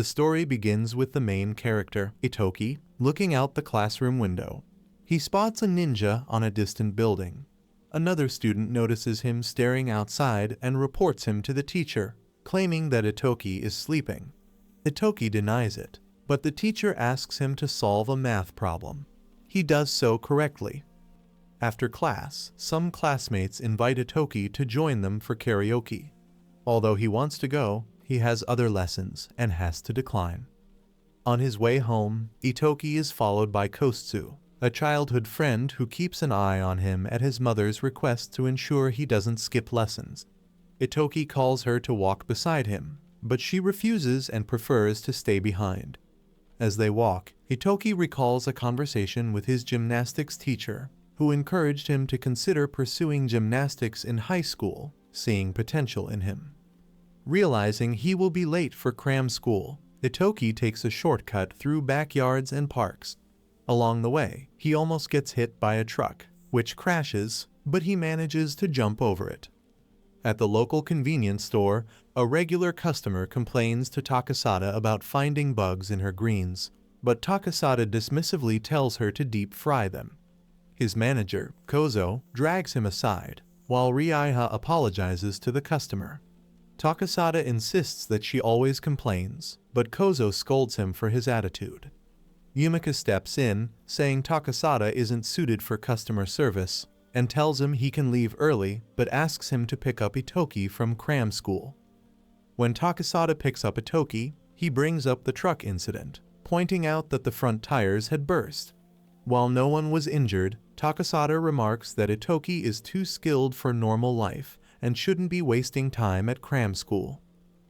The story begins with the main character, Ittoki, looking out the classroom window. He spots a ninja on a distant building. Another student notices him staring outside and reports him to the teacher, claiming that Ittoki is sleeping. Ittoki denies it, but the teacher asks him to solve a math problem. He does so correctly. After class, some classmates invite Ittoki to join them for karaoke. Although he wants to go, he has other lessons and has to decline. On his way home, Ittoki is followed by Kostsu, a childhood friend who keeps an eye on him at his mother's request to ensure he doesn't skip lessons. Ittoki calls her to walk beside him, but she refuses and prefers to stay behind. As they walk, Ittoki recalls a conversation with his gymnastics teacher, who encouraged him to consider pursuing gymnastics in high school, seeing potential in him. Realizing he will be late for cram school, Ittoki takes a shortcut through backyards and parks. Along the way, he almost gets hit by a truck, which crashes, but he manages to jump over it. At the local convenience store, a regular customer complains to Takasada about finding bugs in her greens, but Takasada dismissively tells her to deep fry them. His manager, Kozo, drags him aside, while Raiha apologizes to the customer. Takasada insists that she always complains, but Kozo scolds him for his attitude. Yumika steps in, saying Takasada isn't suited for customer service, and tells him he can leave early but asks him to pick up Ittoki from cram school. When Takasada picks up Ittoki, he brings up the truck incident, pointing out that the front tires had burst. While no one was injured, Takasada remarks that Ittoki is too skilled for normal life and shouldn't be wasting time at cram school.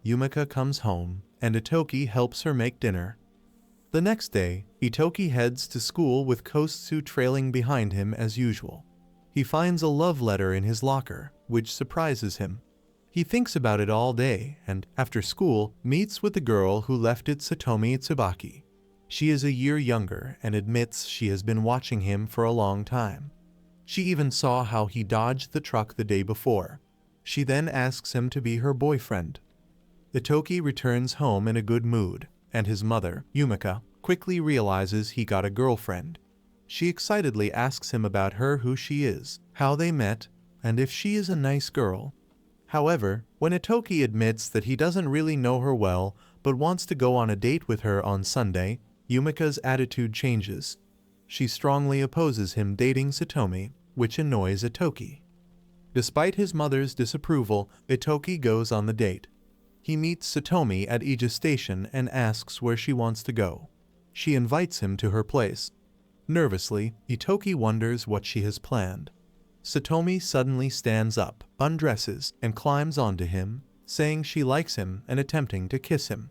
Yumika comes home, and Ittoki helps her make dinner. The next day, Ittoki heads to school with Kostsu trailing behind him as usual. He finds a love letter in his locker, which surprises him. He thinks about it all day and, after school, meets with the girl who left it, Satomi Tsubaki. She is a year younger and admits she has been watching him for a long time. She even saw how he dodged the truck the day before. She then asks him to be her boyfriend. Ittoki returns home in a good mood, and his mother, Yumika, quickly realizes he got a girlfriend. She excitedly asks him about her, who she is, how they met, and if she is a nice girl. However, when Ittoki admits that he doesn't really know her well but wants to go on a date with her on Sunday, Yumika's attitude changes. She strongly opposes him dating Satomi, which annoys Ittoki. Despite his mother's disapproval, Ittoki goes on the date. He meets Satomi at Ija Station and asks where she wants to go. She invites him to her place. Nervously, Ittoki wonders what she has planned. Satomi suddenly stands up, undresses, and climbs onto him, saying she likes him and attempting to kiss him.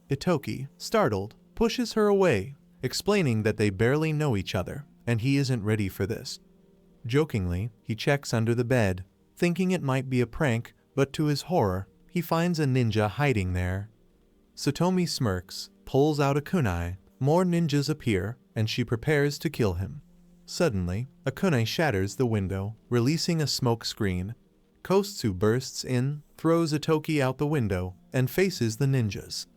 Ittoki, startled, pushes her away, explaining that they barely know each other, and he isn't ready for this. Jokingly, he checks under the bed, thinking it might be a prank, but to his horror, he finds a ninja hiding there. Satomi smirks, pulls out a kunai, more ninjas appear, and she prepares to kill him. Suddenly, a kunai shatters the window, releasing a smoke screen. Kostsu bursts in, throws Ittoki out the window, and faces the ninjas.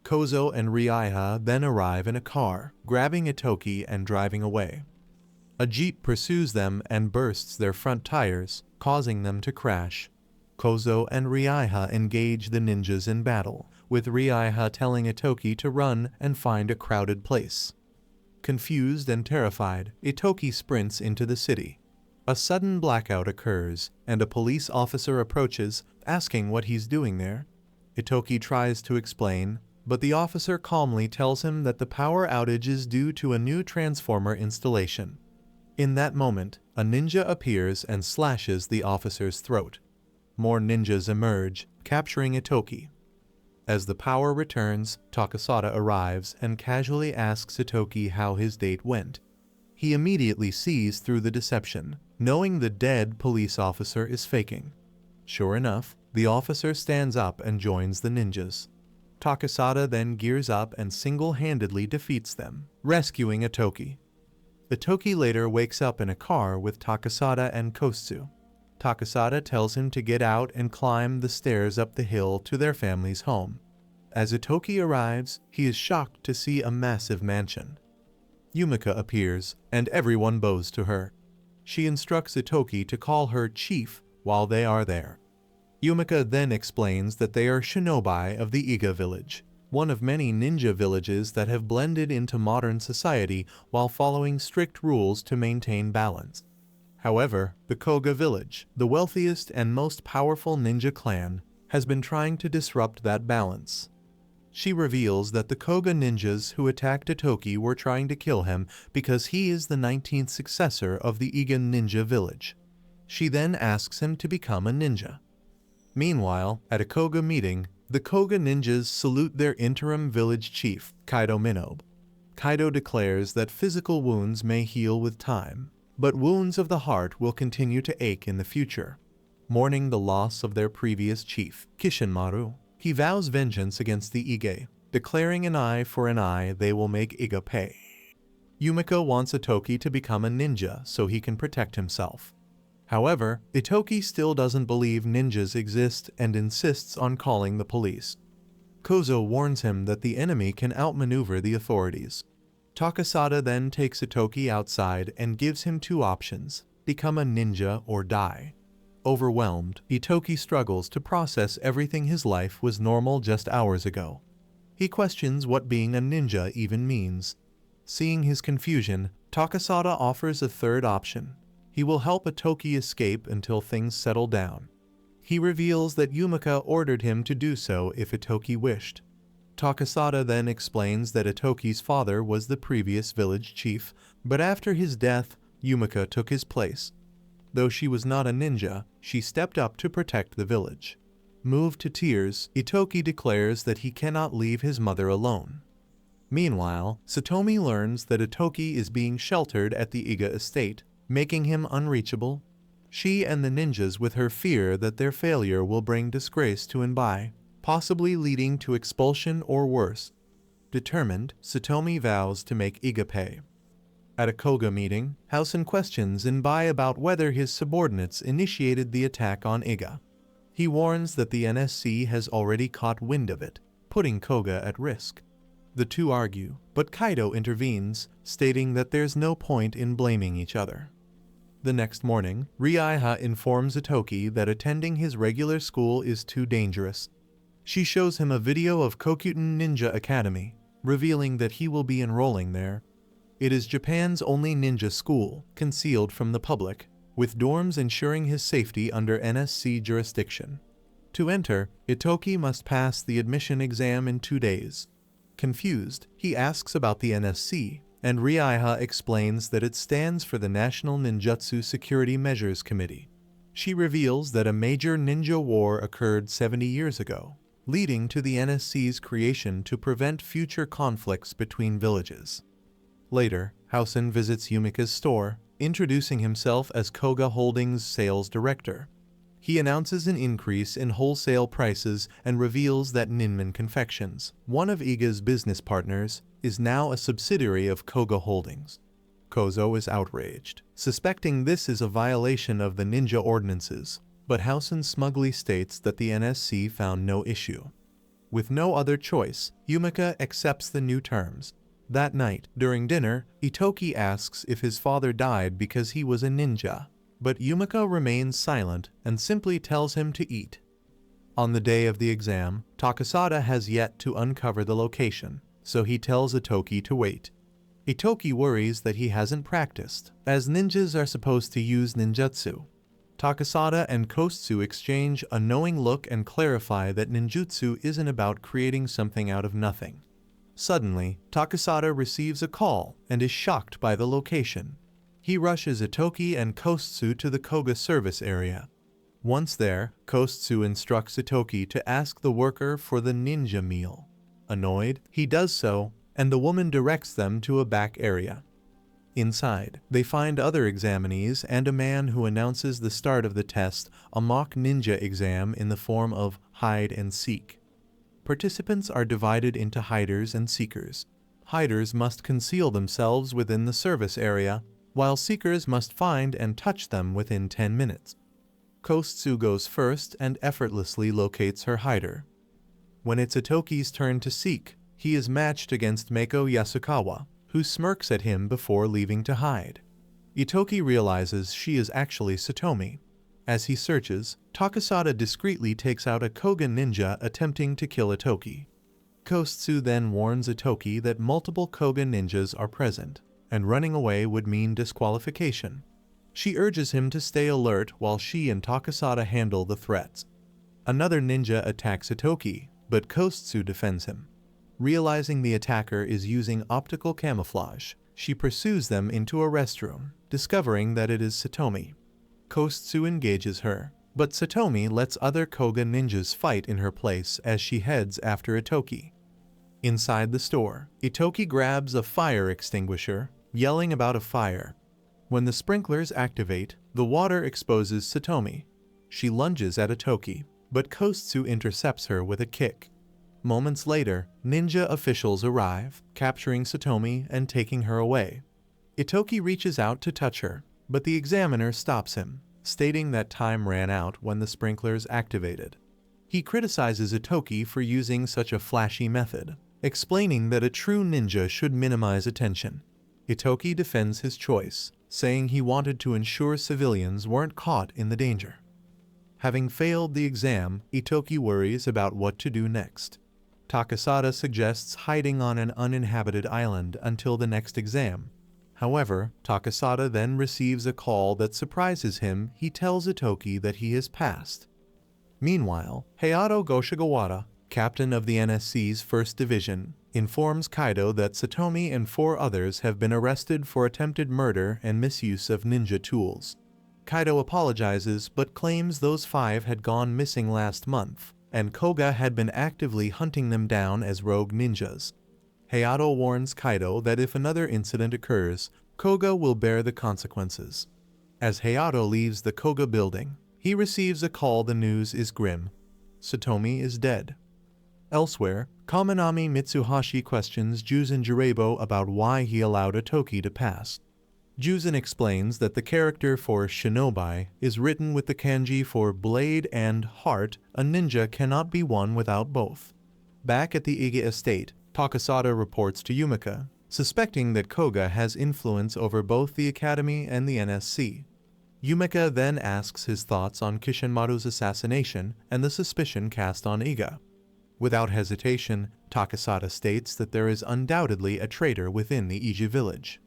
Kozo and Raiha then arrive in a car, grabbing Ittoki and driving away. A jeep pursues them and bursts their front tires, causing them to crash. Kozo and Raiha engage the ninjas in battle, with Raiha telling Ittoki to run and find a crowded place. Confused and terrified, Ittoki sprints into the city. A sudden blackout occurs, and a police officer approaches, asking what he's doing there. Ittoki tries to explain, but the officer calmly tells him that the power outage is due to a new transformer installation. In that moment, a ninja appears and slashes the officer's throat. More ninjas emerge, capturing Ittoki. As the power returns, Takasada arrives and casually asks Ittoki how his date went. He immediately sees through the deception, knowing the dead police officer is faking. Sure enough, the officer stands up and joins the ninjas. Takasada then gears up and single-handedly defeats them, rescuing Ittoki. Ittoki later wakes up in a car with Takasada and Kostsu. Takasada tells him to get out and climb the stairs up the hill to their family's home. As Ittoki arrives, he is shocked to see a massive mansion. Yumika appears, and everyone bows to her. She instructs Ittoki to call her chief while they are there. Yumika then explains that they are shinobi of the Iga village, one of many ninja villages that have blended into modern society while following strict rules to maintain balance. However, the Koga village, the wealthiest and most powerful ninja clan, has been trying to disrupt that balance. She reveals that the Koga ninjas who attacked Ittoki were trying to kill him because he is the 19th successor of the Iga ninja village. She then asks him to become a ninja. Meanwhile, at a Koga meeting, the Koga ninjas salute their interim village chief, Kaido Minobe. Kaido declares that physical wounds may heal with time, but wounds of the heart will continue to ache in the future. Mourning the loss of their previous chief, Kishinmaru, he vows vengeance against the Ige, declaring an eye for an eye they will make Iga pay. Yumika wants Ittoki to become a ninja so he can protect himself. However, Ittoki still doesn't believe ninjas exist and insists on calling the police. Kozo warns him that the enemy can outmaneuver the authorities. Takasada then takes Ittoki outside and gives him two options: become a ninja or die. Overwhelmed, Ittoki struggles to process everything his life was normal just hours ago. He questions what being a ninja even means. Seeing his confusion, Takasada offers a third option. He will help Ittoki escape until things settle down. He reveals that Yumika ordered him to do so if Ittoki wished. Takasada then explains that Ittoki's father was the previous village chief, but after his death, Yumika took his place. Though she was not a ninja, she stepped up to protect the village. Moved to tears, Ittoki declares that he cannot leave his mother alone. Meanwhile, Satomi learns that Ittoki is being sheltered at the Iga estate, making him unreachable. She and the ninjas with her fear that their failure will bring disgrace to Inbai, possibly leading to expulsion or worse. Determined, Satomi vows to make Iga pay. At a Koga meeting, Housen questions Inbai about whether his subordinates initiated the attack on Iga. He warns that the NSC has already caught wind of it, putting Koga at risk. The two argue, but Kaido intervenes, stating that there's no point in blaming each other. The next morning, Raiha informs Ittoki that attending his regular school is too dangerous. She shows him a video of Kokuten Ninja Academy, revealing that he will be enrolling there. It is Japan's only ninja school, concealed from the public, with dorms ensuring his safety under NSC jurisdiction. To enter, Ittoki must pass the admission exam in 2 days. Confused, he asks about the NSC, and Raiha explains that it stands for the National Ninjutsu Security Measures Committee. She reveals that a major ninja war occurred 70 years ago, leading to the NSC's creation to prevent future conflicts between villages. Later, Housen visits Yumika's store, introducing himself as Koga Holdings' sales director. He announces an increase in wholesale prices and reveals that Ninman Confections, one of Iga's business partners, is now a subsidiary of Koga Holdings. Kozo is outraged, suspecting this is a violation of the ninja ordinances, but Housen smugly states that the NSC found no issue. With no other choice, Yumika accepts the new terms. That night, during dinner, Ittoki asks if his father died because he was a ninja, but Yumika remains silent and simply tells him to eat. On the day of the exam, Takasada has yet to uncover the location, so he tells Ittoki to wait. Ittoki worries that he hasn't practiced, as ninjas are supposed to use ninjutsu. Takasada and Kostsu exchange a knowing look and clarify that ninjutsu isn't about creating something out of nothing. Suddenly, Takasada receives a call and is shocked by the location. He rushes Ittoki and Kostsu to the Koga service area. Once there, Kostsu instructs Ittoki to ask the worker for the ninja meal. Annoyed, he does so, and the woman directs them to a back area. Inside, they find other examinees and a man who announces the start of the test, a mock ninja exam in the form of hide and seek. Participants are divided into hiders and seekers. Hiders must conceal themselves within the service area, while seekers must find and touch them within 10 minutes. Kostsu goes first and effortlessly locates her hider. When it's Itoki's turn to seek, he is matched against Mako Yasukawa, who smirks at him before leaving to hide. Ittoki realizes she is actually Satomi. As he searches, Takasada discreetly takes out a Koga ninja attempting to kill Ittoki. Kostsu then warns Ittoki that multiple Koga ninjas are present, and running away would mean disqualification. She urges him to stay alert while she and Takasada handle the threats. Another ninja attacks Ittoki, but Kostsu defends him. Realizing the attacker is using optical camouflage, she pursues them into a restroom, discovering that it is Satomi. Kostsu engages her, but Satomi lets other Koga ninjas fight in her place as she heads after Ittoki. Inside the store, Ittoki grabs a fire extinguisher, yelling about a fire. When the sprinklers activate, the water exposes Satomi. She lunges at Ittoki, but Kostsu intercepts her with a kick. Moments later, ninja officials arrive, capturing Satomi and taking her away. Ittoki reaches out to touch her, but the examiner stops him, stating that time ran out when the sprinklers activated. He criticizes Ittoki for using such a flashy method, explaining that a true ninja should minimize attention. Ittoki defends his choice, saying he wanted to ensure civilians weren't caught in the danger. Having failed the exam, Ittoki worries about what to do next. Takasada suggests hiding on an uninhabited island until the next exam. However, Takasada then receives a call that surprises him. He tells Ittoki that he has passed. Meanwhile, Hayato Goshigawara, captain of the NSC's 1st Division, informs Kaido that Satomi and 4 others have been arrested for attempted murder and misuse of ninja tools. Kaido apologizes but claims those 5 had gone missing last month, and Koga had been actively hunting them down as rogue ninjas. Hayato warns Kaido that if another incident occurs, Koga will bear the consequences. As Hayato leaves the Koga building, he receives a call. The news is grim. Satomi is dead. Elsewhere, Kaminami Mitsuhashi questions Juzen Jiraibo about why he allowed Ittoki to pass. Juzen explains that the character for shinobi is written with the kanji for blade and heart. A ninja cannot be one without both. Back at the Iga estate, Takasada reports to Yumika, suspecting that Koga has influence over both the academy and the NSC. Yumika then asks his thoughts on Kishinmaru's assassination and the suspicion cast on Iga. Without hesitation, Takasada states that there is undoubtedly a traitor within the Iji village.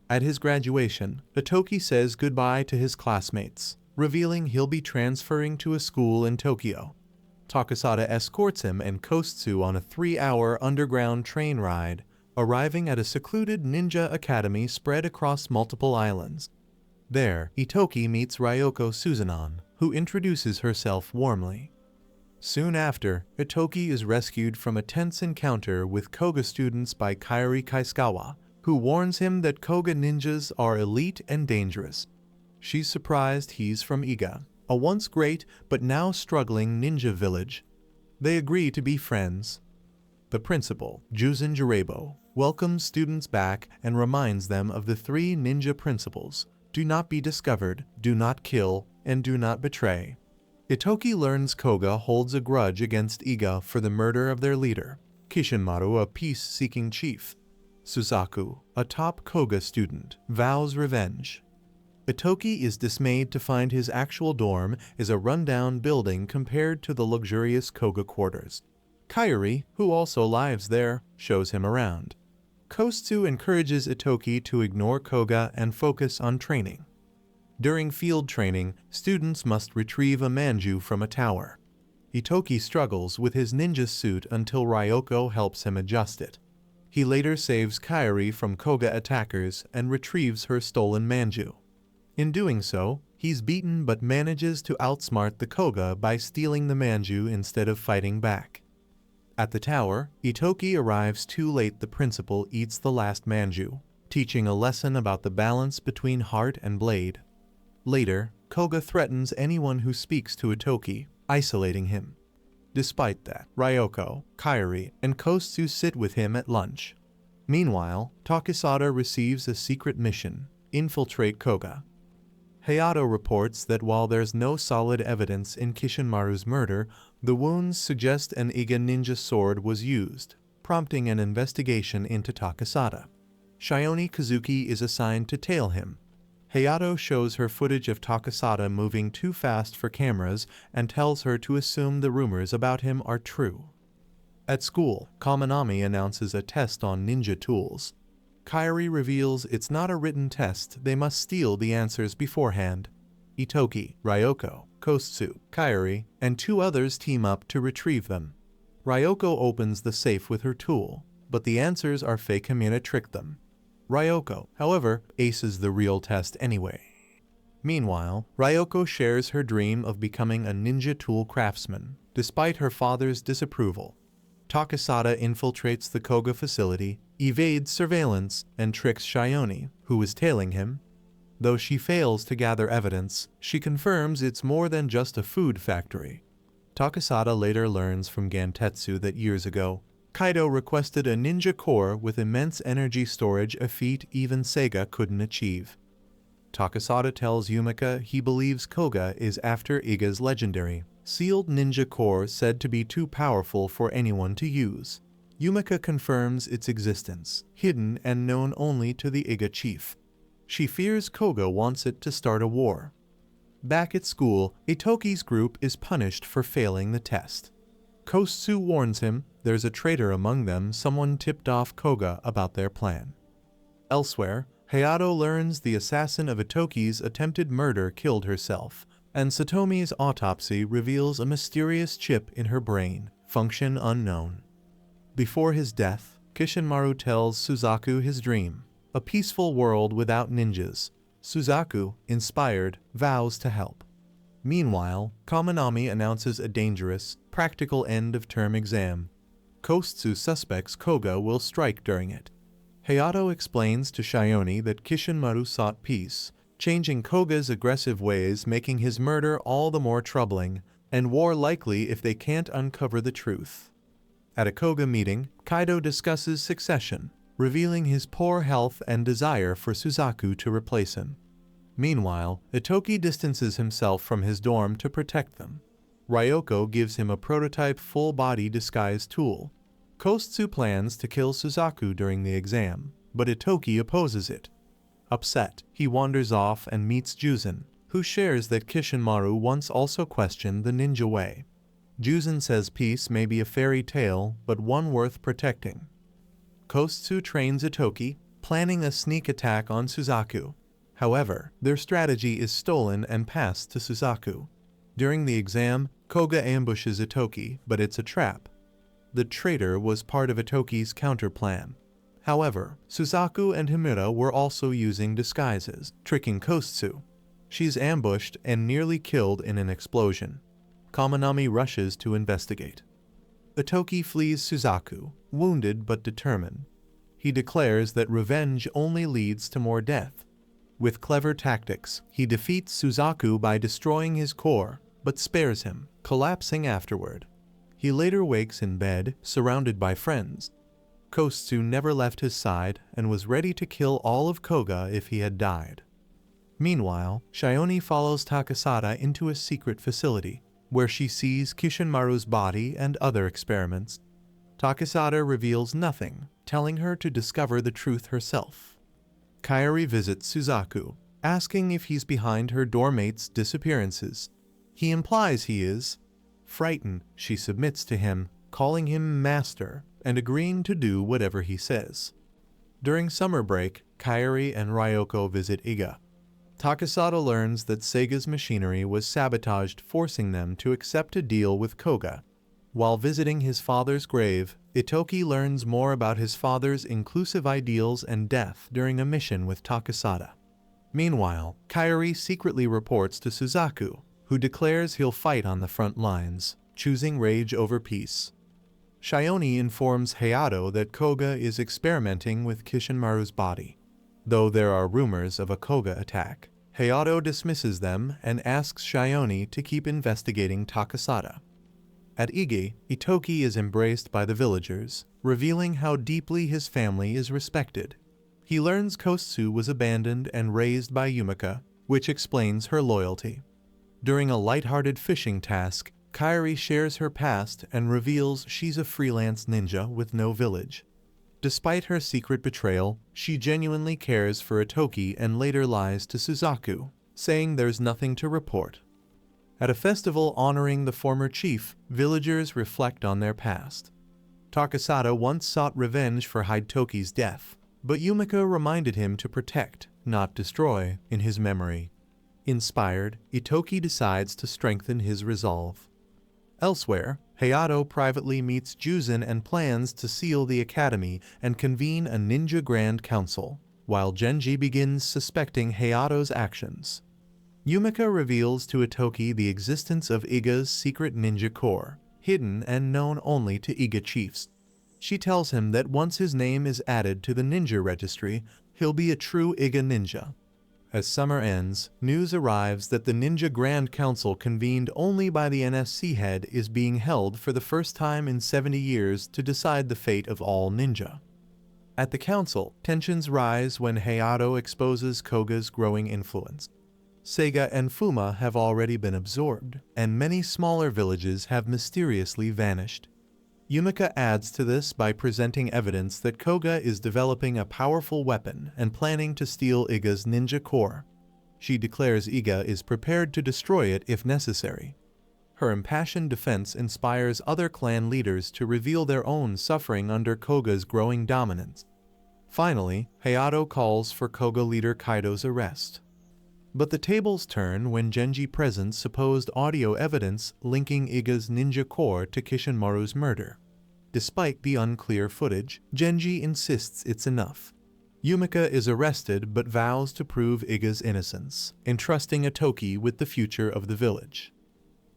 At his graduation, Ittoki says goodbye to his classmates, revealing he'll be transferring to a school in Tokyo. Takasada escorts him and Kostsu on a 3-hour underground train ride, arriving at a secluded ninja academy spread across multiple islands. There, Ittoki meets Ryoko Suzunan, who introduces herself warmly. Soon after, Ittoki is rescued from a tense encounter with Koga students by Kairi Kaisukawa, who warns him that Koga ninjas are elite and dangerous. She's surprised he's from Iga, a once great but now struggling ninja village. They agree to be friends. The principal, Juzen Jiraibo, welcomes students back and reminds them of the 3 ninja principles: do not be discovered, do not kill, and do not betray. Ittoki learns Koga holds a grudge against Iga for the murder of their leader, Kishinmaru, a peace-seeking chief. Suzaku, a top Koga student, vows revenge. Ittoki is dismayed to find his actual dorm is a rundown building compared to the luxurious Koga quarters. Kairi, who also lives there, shows him around. Kostsu encourages Ittoki to ignore Koga and focus on training. During field training, students must retrieve a manju from a tower. Ittoki struggles with his ninja suit until Ryoko helps him adjust it. He later saves Kairi from Koga attackers and retrieves her stolen manju. In doing so, he's beaten but manages to outsmart the Koga by stealing the manju instead of fighting back. At the tower, Ittoki arrives too late. The principal eats the last manju, teaching a lesson about the balance between heart and blade. Later, Koga threatens anyone who speaks to Ittoki, isolating him. Despite that, Ryoko, Kairi, and Kostsu sit with him at lunch. Meanwhile, Takasada receives a secret mission: infiltrate Koga. Hayato reports that while there's no solid evidence in Kishinmaru's murder, the wounds suggest an Iga ninja sword was used, prompting an investigation into Takasada. Shione Kazuki is assigned to tail him. Hayato shows her footage of Takasada moving too fast for cameras and tells her to assume the rumors about him are true. At school, Kaminami announces a test on ninja tools. Kairi reveals it's not a written test, they must steal the answers beforehand. Ittoki, Ryoko, Kostsu, Kairi, and 2 others team up to retrieve them. Ryoko opens the safe with her tool, but the answers are fake. Himina tricked them. Ryoko, however, aces the real test anyway. Meanwhile, Ryoko shares her dream of becoming a ninja tool craftsman, despite her father's disapproval. Takasada infiltrates the Koga facility, evades surveillance, and tricks Shione, who is tailing him. Though she fails to gather evidence, she confirms it's more than just a food factory. Takasada later learns from Gantetsu that years ago, Kaido requested a ninja core with immense energy storage, a feat even Sega couldn't achieve. Takasada tells Yumika he believes Koga is after Iga's legendary sealed ninja core said to be too powerful for anyone to use. Yumika confirms its existence, hidden and known only to the Iga chief. She fears Koga wants it to start a war. Back at school, Itoki's group is punished for failing the test. Kostsu warns him there's a traitor among them, someone tipped off Koga about their plan. Elsewhere, Hayato learns the assassin of Itoki's attempted murder killed herself, and Satomi's autopsy reveals a mysterious chip in her brain, function unknown. Before his death, Kishinmaru tells Suzaku his dream, a peaceful world without ninjas. Suzaku, inspired, vows to help. Meanwhile, Kaminami announces a dangerous, practical end-of-term exam. Kostsu suspects Koga will strike during it. Hayato explains to Shione that Kishinmaru sought peace, changing Koga's aggressive ways, making his murder all the more troubling, and war likely if they can't uncover the truth. At a Koga meeting, Kaido discusses succession, revealing his poor health and desire for Suzaku to replace him. Meanwhile, Ittoki distances himself from his dorm to protect them. Ryoko gives him a prototype full-body disguise tool. Kostsu plans to kill Suzaku during the exam, but Ittoki opposes it. Upset, he wanders off and meets Juzan, who shares that Kishinmaru once also questioned the ninja way. Juzan says peace may be a fairy tale, but one worth protecting. Kostsu trains Ittoki, planning a sneak attack on Suzaku. However, their strategy is stolen and passed to Suzaku. During the exam, Koga ambushes Ittoki, but it's a trap. The traitor was part of Itoki's counterplan. However, Suzaku and Himura were also using disguises, tricking Kostsu. She's ambushed and nearly killed in an explosion. Kaminami rushes to investigate. Ittoki flees Suzaku, wounded but determined. He declares that revenge only leads to more death. With clever tactics, he defeats Suzaku by destroying his core, but spares him, collapsing afterward. He later wakes in bed, surrounded by friends. Kostsu never left his side and was ready to kill all of Koga if he had died. Meanwhile, Shione follows Takasada into a secret facility, where she sees Kishinmaru's body and other experiments. Takasada reveals nothing, telling her to discover the truth herself. Kairi visits Suzaku, asking if he's behind her dormmate's disappearances. He implies he is. Frightened, she submits to him, calling him master, and agreeing to do whatever he says. During summer break, Kairi and Ryoko visit Iga. Takasada learns that Sega's machinery was sabotaged, forcing them to accept a deal with Koga. While visiting his father's grave, Ittoki learns more about his father's inclusive ideals and death during a mission with Takasada. Meanwhile, Kairi secretly reports to Suzaku, who declares he'll fight on the front lines, choosing rage over peace. Shione informs Hayato that Koga is experimenting with Kishinmaru's body. Though there are rumors of a Koga attack, Hayato dismisses them and asks Shione to keep investigating Takasada. At Ige, Ittoki is embraced by the villagers, revealing how deeply his family is respected. He learns Kostsu was abandoned and raised by Yumika, which explains her loyalty. During a lighthearted fishing task, Kairi shares her past and reveals she's a freelance ninja with no village. Despite her secret betrayal, she genuinely cares for ittoki and later lies to Suzaku, saying there's nothing to report. At a festival honoring the former chief, villagers reflect on their past. Takasada once sought revenge for Hitoki's death, but Yumika reminded him to protect, not destroy, in his memory. Inspired, Ittoki decides to strengthen his resolve. Elsewhere, Hayato privately meets Juzin and plans to seal the academy and convene a ninja grand council, while Genji begins suspecting Hayato's actions. Yumika reveals to Ittoki the existence of Iga's secret ninja corps, hidden and known only to Iga chiefs. She tells him that once his name is added to the ninja registry, he'll be a true Iga ninja. As summer ends, news arrives that the Ninja Grand Council convened only by the NSC head is being held for the first time in 70 years to decide the fate of all ninja. At the council, tensions rise when Hayato exposes Koga's growing influence. Seiga and Fuma have already been absorbed, and many smaller villages have mysteriously vanished. Yumika adds to this by presenting evidence that Koga is developing a powerful weapon and planning to steal Iga's ninja core. She declares Iga is prepared to destroy it if necessary. Her impassioned defense inspires other clan leaders to reveal their own suffering under Koga's growing dominance. Finally, Hayato calls for Koga leader Kaido's arrest. But the tables turn when Genji presents supposed audio evidence linking Iga's ninja core to Kishinmaru's murder. Despite the unclear footage, Genji insists it's enough. Yumika is arrested but vows to prove Iga's innocence, entrusting Ittoki with the future of the village.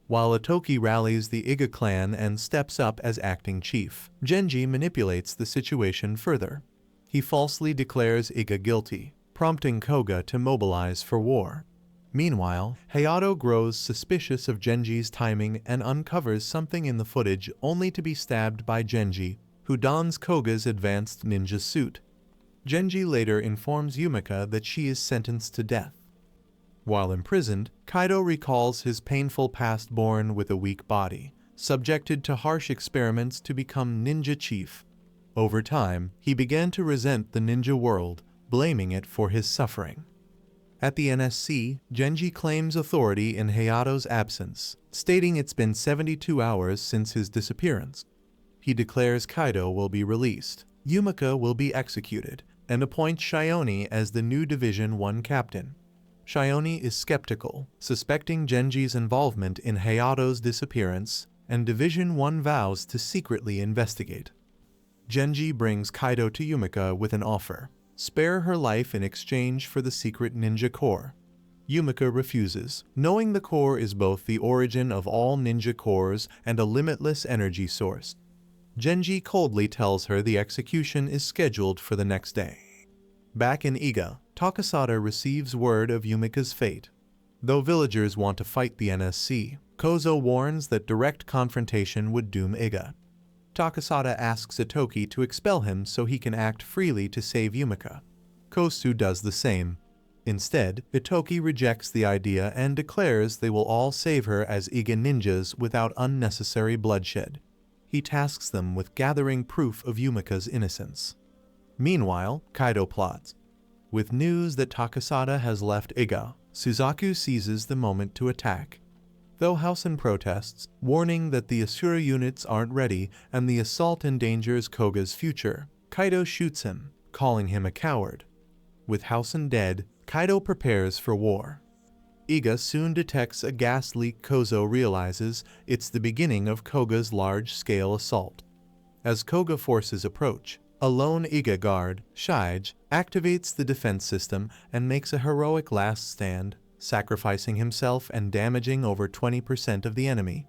While Ittoki rallies the Iga clan and steps up as acting chief, Genji manipulates the situation further. He falsely declares Iga guilty, prompting Koga to mobilize for war. Meanwhile, Hayato grows suspicious of Genji's timing and uncovers something in the footage only to be stabbed by Genji, who dons Koga's advanced ninja suit. Genji later informs Yumika that she is sentenced to death. While imprisoned, Kaido recalls his painful past born with a weak body, subjected to harsh experiments to become ninja chief. Over time, he began to resent the ninja world, blaming it for his suffering. At the NSC, Genji claims authority in Hayato's absence, stating it's been 72 hours since his disappearance. He declares Kaido will be released, Yumika will be executed, and appoints Shioni as the new Division 1 captain. Shioni is skeptical, suspecting Genji's involvement in Hayato's disappearance, and Division 1 vows to secretly investigate. Genji brings Kaido to Yumika with an offer: spare her life in exchange for the secret ninja core. Yumika refuses, knowing the core is both the origin of all ninja cores and a limitless energy source. Genji coldly tells her the execution is scheduled for the next day. Back in Iga, Takasada receives word of Yumika's fate. Though villagers want to fight the NSC, Kozo warns that direct confrontation would doom Iga. Takasada asks Ittoki to expel him so he can act freely to save Yumika. Kosu does the same. Instead, Ittoki rejects the idea and declares they will all save her as Iga ninjas without unnecessary bloodshed. He tasks them with gathering proof of Yumika's innocence. Meanwhile, Kaido plots. With news that Takasada has left Iga, Suzaku seizes the moment to attack. Though Housen protests, warning that the Asura units aren't ready and the assault endangers Koga's future, Kaido shoots him, calling him a coward. With Housen dead, Kaido prepares for war. Iga soon detects a gas leak. Kozo realizes it's the beginning of Koga's large-scale assault. As Koga forces approach, a lone Iga guard, Shige, activates the defense system and makes a heroic last stand, sacrificing himself and damaging over 20% of the enemy.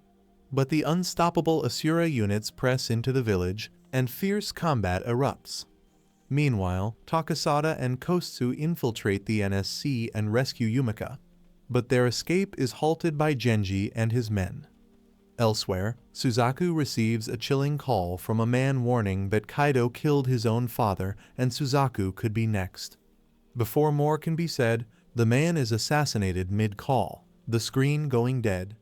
But the unstoppable Asura units press into the village, and fierce combat erupts. Meanwhile, Takasada and Kosu infiltrate the NSC and rescue Yumika, but their escape is halted by Genji and his men. Elsewhere, Suzaku receives a chilling call from a man warning that Kaido killed his own father and Suzaku could be next. Before more can be said, The man is assassinated mid-call, the screen going dead.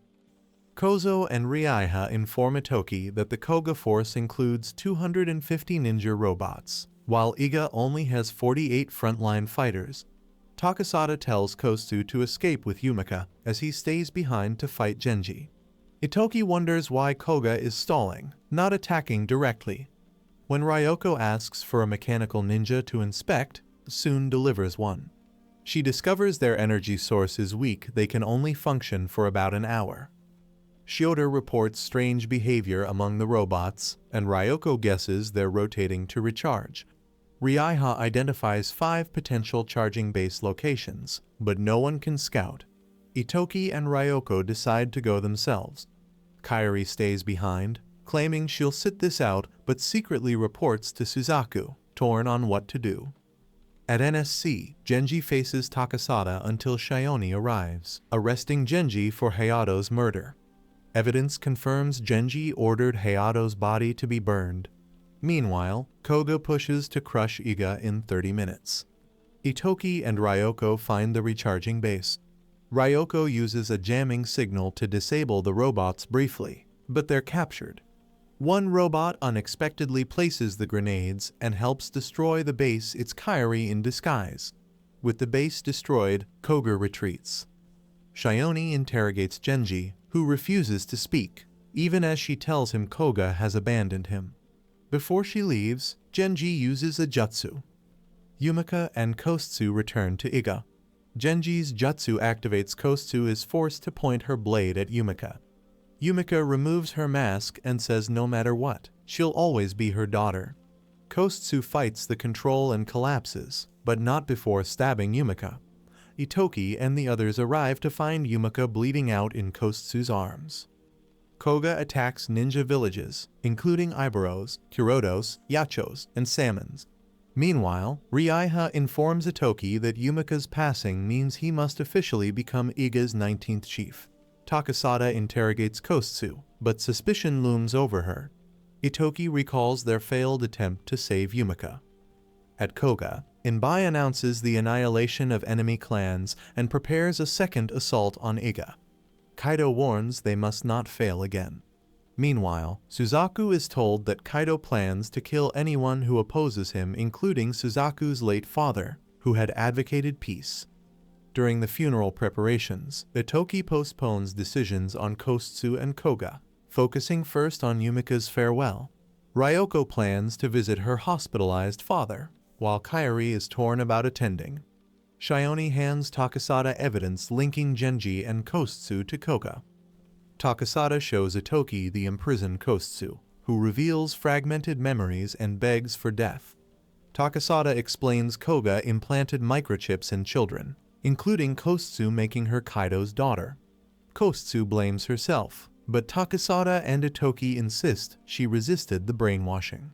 Kozo and Raiha inform Ittoki that the Koga force includes 250 ninja robots, while Iga only has 48 frontline fighters. Takasada tells Kotsu to escape with Yumika as he stays behind to fight Genji. Ittoki wonders why Koga is stalling, not attacking directly. When Ryoko asks for a mechanical ninja to inspect, Sun delivers one. She discovers their energy source is weak, they can only function for about an hour. Shioda reports strange behavior among the robots, and Ryoko guesses they're rotating to recharge. Raiha identifies 5 potential charging base locations, but no one can scout. Ittoki and Ryoko decide to go themselves. Kairi stays behind, claiming she'll sit this out but secretly reports to Suzaku, torn on what to do. At NSC, Genji faces Takasada until Shioni arrives, arresting Genji for Hayato's murder. Evidence confirms Genji ordered Hayato's body to be burned. Meanwhile, Koga pushes to crush Iga in 30 minutes. Ittoki and Ryoko find the recharging base. Ryoko uses a jamming signal to disable the robots briefly, but they're captured. One robot unexpectedly places the grenades and helps destroy the base. It's Kairi in disguise. With the base destroyed, Koga retreats. Shioni interrogates Genji, who refuses to speak, even as she tells him Koga has abandoned him. Before she leaves, Genji uses a jutsu. Yumika and Kotsu return to Iga. Genji's jutsu activates. Kotsu is forced to point her blade at Yumika. Yumika removes her mask and says no matter what, she'll always be her daughter. Kotsu fights the control and collapses, but not before stabbing Yumika. Ittoki and the others arrive to find Yumika bleeding out in Kotsu's arms. Koga attacks ninja villages, including Ibaros, Kurodos, Yachos, and Salmons. Meanwhile, Raiha informs Ittoki that Yumika's passing means he must officially become Iga's 19th chief. Takasada interrogates Kotsu, but suspicion looms over her. Ittoki recalls their failed attempt to save Yumika. At Koga, Inbai announces the annihilation of enemy clans and prepares a second assault on Iga. Kaido warns they must not fail again. Meanwhile, Suzaku is told that Kaido plans to kill anyone who opposes him, including Suzaku's late father, who had advocated peace. During the funeral preparations, Ittoki postpones decisions on Kotsu and Koga, focusing first on Yumika's farewell. Ryoko plans to visit her hospitalized father, while Kairi is torn about attending. Shioni hands Takasada evidence linking Genji and Kotsu to Koga. Takasada shows Ittoki the imprisoned Kotsu, who reveals fragmented memories and begs for death. Takasada explains Koga implanted microchips in children, including Kotsu making her Kaido's daughter. Kotsu blames herself, but Takasada and Ittoki insist she resisted the brainwashing.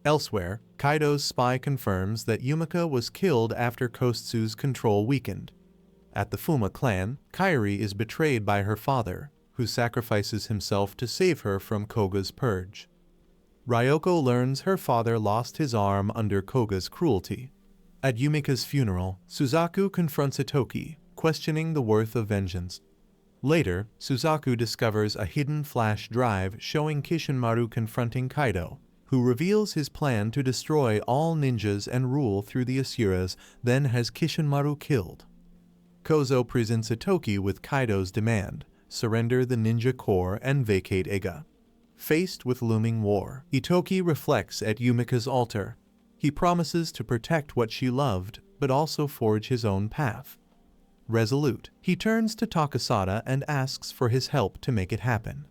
Elsewhere, Kaido's spy confirms that Yumika was killed after Kotsu's control weakened. At the Fuma clan, Kairi is betrayed by her father, who sacrifices himself to save her from Koga's purge. Ryoko learns her father lost his arm under Koga's cruelty. At Yumika's funeral, Suzaku confronts Ittoki, questioning the worth of vengeance. Later, Suzaku discovers a hidden flash drive showing Kishinmaru confronting Kaido, who reveals his plan to destroy all ninjas and rule through the Asuras, then has Kishinmaru killed. Kozo presents Ittoki with Kaido's demand: surrender the ninja corps and vacate Iga. Faced with looming war, Ittoki reflects at Yumika's altar. He promises to protect what she loved, but also forge his own path. Resolute, he turns to Takasada and asks for his help to make it happen.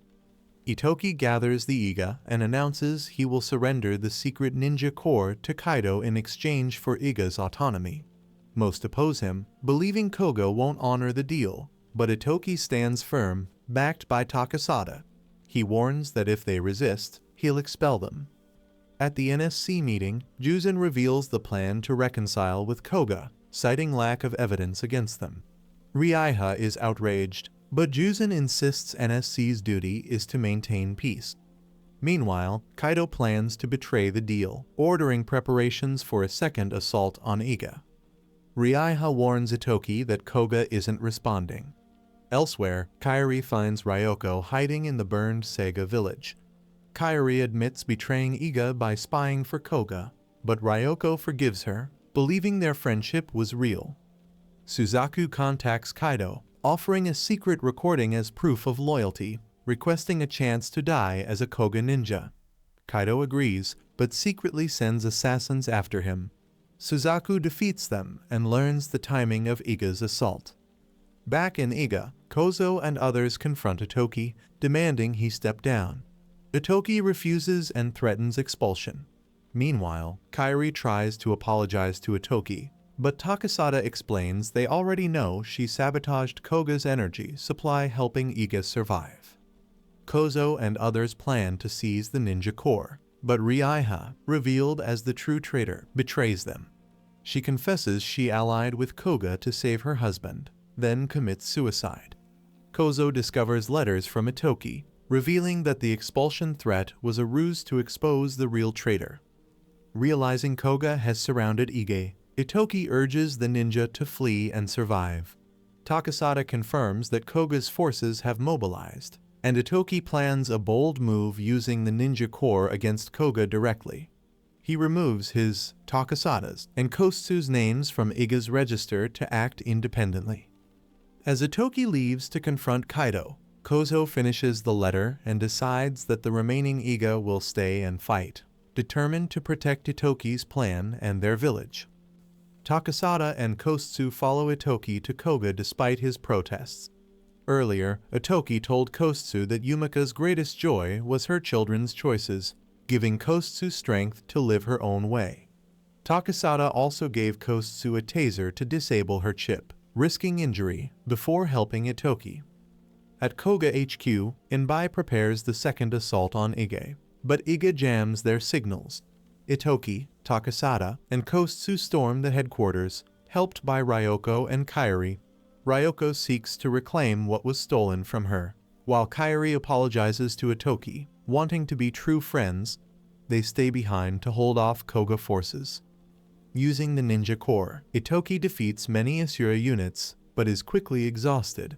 Ittoki gathers the Iga and announces he will surrender the secret ninja corps to Kaido in exchange for Iga's autonomy. Most oppose him, believing Koga won't honor the deal, but Ittoki stands firm, backed by Takasada. He warns that if they resist, he'll expel them. At the NSC meeting, Juzin reveals the plan to reconcile with Koga, citing lack of evidence against them. Raiha is outraged, but Juzin insists NSC's duty is to maintain peace. Meanwhile, Kaido plans to betray the deal, ordering preparations for a second assault on Iga. Raiha warns Ittoki that Koga isn't responding. Elsewhere, Kairi finds Ryoko hiding in the burned Sega village. Kairi admits betraying Iga by spying for Koga, but Ryoko forgives her, believing their friendship was real. Suzaku contacts Kaido, offering a secret recording as proof of loyalty, requesting a chance to die as a Koga ninja. Kaido agrees, but secretly sends assassins after him. Suzaku defeats them and learns the timing of Iga's assault. Back in Iga, Kozo and others confront Ittoki, demanding he step down. Ittoki refuses and threatens expulsion. Meanwhile, Kairi tries to apologize to Ittoki, but Takasada explains they already know she sabotaged Koga's energy supply, helping Iga survive. Kozo and others plan to seize the ninja core, but Raiha, revealed as the true traitor, betrays them. She confesses she allied with Koga to save her husband, then commits suicide. Kozo discovers letters from Ittoki, revealing that the expulsion threat was a ruse to expose the real traitor. Realizing Koga has surrounded Ige, Ittoki urges the ninja to flee and survive. Takasada confirms that Koga's forces have mobilized, and Ittoki plans a bold move using the ninja core against Koga directly. He removes his, Takasada's, and Kostsu's names from Iga's register to act independently. As Ittoki leaves to confront Kaido, Kozo finishes the letter and decides that the remaining Iga will stay and fight, determined to protect Ittoki's plan and their village. Takasada and Kostsu follow Ittoki to Koga despite his protests. Earlier, Ittoki told Kostsu that Yumika's greatest joy was her children's choices, giving Kostsu strength to live her own way. Takasada also gave Kostsu a taser to disable her chip, risking injury, before helping Ittoki. At Koga HQ, Inbai prepares the second assault on Ige, but Iga jams their signals. Ittoki, Takasada, and Kostsu storm the headquarters, helped by Ryoko and Kairi. Ryoko seeks to reclaim what was stolen from her, while Kairi apologizes to Ittoki, wanting to be true friends. They stay behind to hold off Koga forces. Using the ninja core, Ittoki defeats many Asura units, but is quickly exhausted.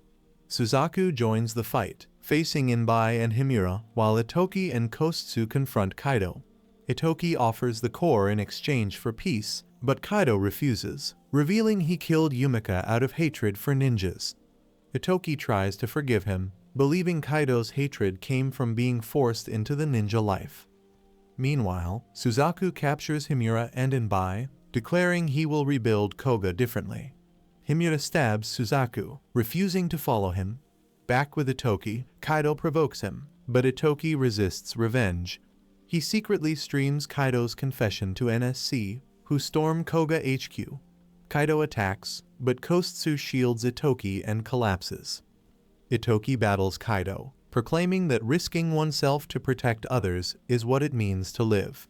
Suzaku joins the fight, facing Inbai and Himura, while Ittoki and Kostsu confront Kaido. Ittoki offers the core in exchange for peace, but Kaido refuses, revealing he killed Yumika out of hatred for ninjas. Ittoki tries to forgive him, believing Kaido's hatred came from being forced into the ninja life. Meanwhile, Suzaku captures Himura and Inbai, declaring he will rebuild Koga differently. Himura stabs Suzaku, refusing to follow him. Back with Ittoki, Kaido provokes him, but Ittoki resists revenge. He secretly streams Kaido's confession to NSC, who storm Koga HQ. Kaido attacks, but Kostsu shields Ittoki and collapses. Ittoki battles Kaido, proclaiming that risking oneself to protect others is what it means to live.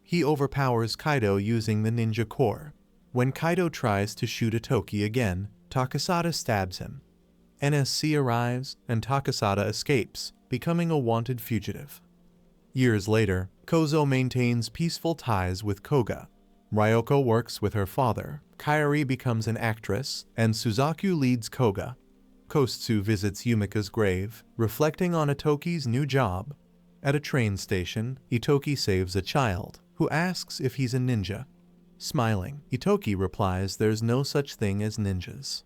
He overpowers Kaido using the ninja core. When Kaido tries to shoot Ittoki again, Takasada stabs him. NSC arrives, and Takasada escapes, becoming a wanted fugitive. Years later, Kozo maintains peaceful ties with Koga. Ryoko works with her father, Kairi becomes an actress, and Suzaku leads Koga. Kostsu visits Yumika's grave, reflecting on Ittoki's new job. At a train station, Ittoki saves a child, who asks if he's a ninja. Smiling, Ittoki replies there's no such thing as ninjas.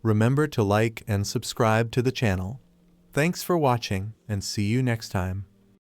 Remember to like and subscribe to the channel. Thanks for watching, and see you next time.